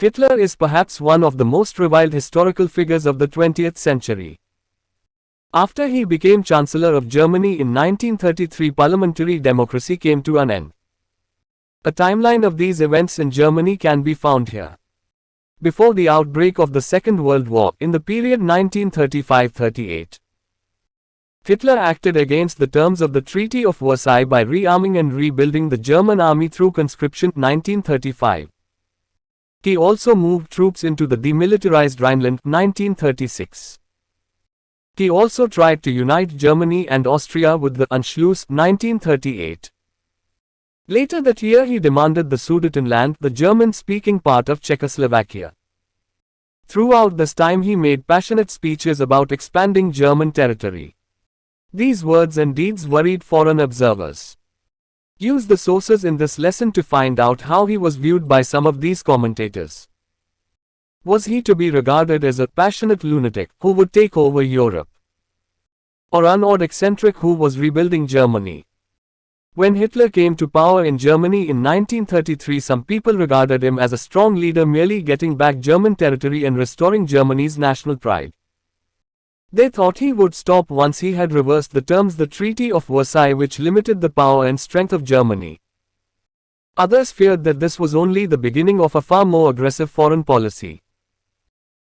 Hitler is perhaps one of the most reviled historical figures of the 20th century. After he became Chancellor of Germany in 1933, parliamentary democracy came to an end. A timeline of these events in Germany can be found here. Before the outbreak of the Second World War, in the period 1935-38, Hitler acted against the terms of the Treaty of Versailles by rearming and rebuilding the German army through conscription 1935. He also moved troops into the demilitarized Rhineland 1936. He also tried to unite Germany and Austria with the Anschluss 1938. Later that year he demanded the Sudetenland, the German-speaking part of Czechoslovakia. Throughout this time he made passionate speeches about expanding German territory. These words and deeds worried foreign observers. Use the sources in this lesson to find out how he was viewed by some of these commentators. Was he to be regarded as a passionate lunatic who would take over Europe? Or an odd eccentric who was rebuilding Germany? When Hitler came to power in Germany in 1933, some people regarded him as a strong leader merely getting back German territory and restoring Germany's national pride. They thought he would stop once he had reversed the terms the Treaty of Versailles, which limited the power and strength of Germany. Others feared that this was only the beginning of a far more aggressive foreign policy.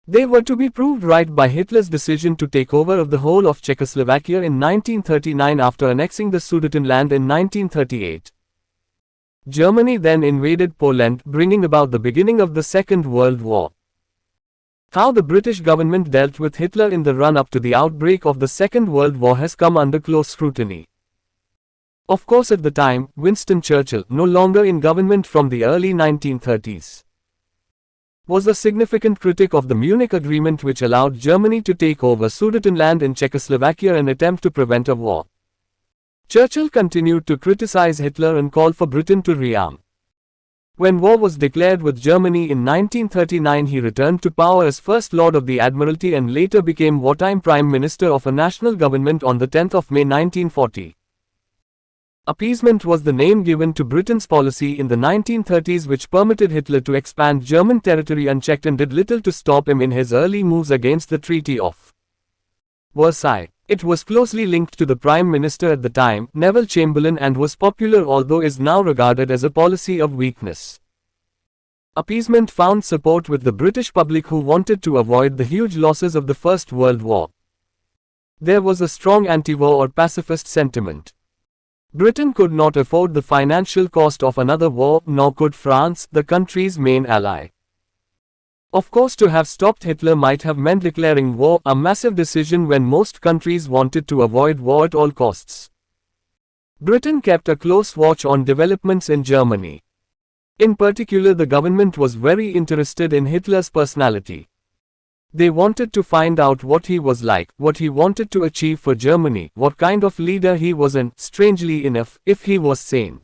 They were to be proved right by Hitler's decision to take over of the whole of Czechoslovakia in 1939 after annexing the Sudetenland in 1938. Germany then invaded Poland, bringing about the beginning of the Second World War. How the British government dealt with Hitler in the run-up to the outbreak of the Second World War has come under close scrutiny. Of course, at the time, Winston Churchill, no longer in government from the early 1930s, was a significant critic of the Munich Agreement, which allowed Germany to take over Sudetenland in Czechoslovakia, an attempt to prevent a war. Churchill continued to criticize Hitler and call for Britain to rearm. When war was declared with Germany in 1939, he returned to power as First Lord of the Admiralty and later became wartime Prime Minister of a national government on the 10th of May 1940. Appeasement was the name given to Britain's policy in the 1930s, which permitted Hitler to expand German territory unchecked and did little to stop him in his early moves against the Treaty of Versailles. It was closely linked to the Prime Minister at the time, Neville Chamberlain, and was popular, although is now regarded as a policy of weakness. Appeasement found support with the British public, who wanted to avoid the huge losses of the First World War. There was a strong anti-war or pacifist sentiment. Britain could not afford the financial cost of another war, nor could France, the country's main ally. Of course, to have stopped Hitler might have meant declaring war, a massive decision when most countries wanted to avoid war at all costs. Britain kept a close watch on developments in Germany. In particular, the government was very interested in Hitler's personality. They wanted to find out what he was like, what he wanted to achieve for Germany, what kind of leader he was, and, strangely enough, if he was sane.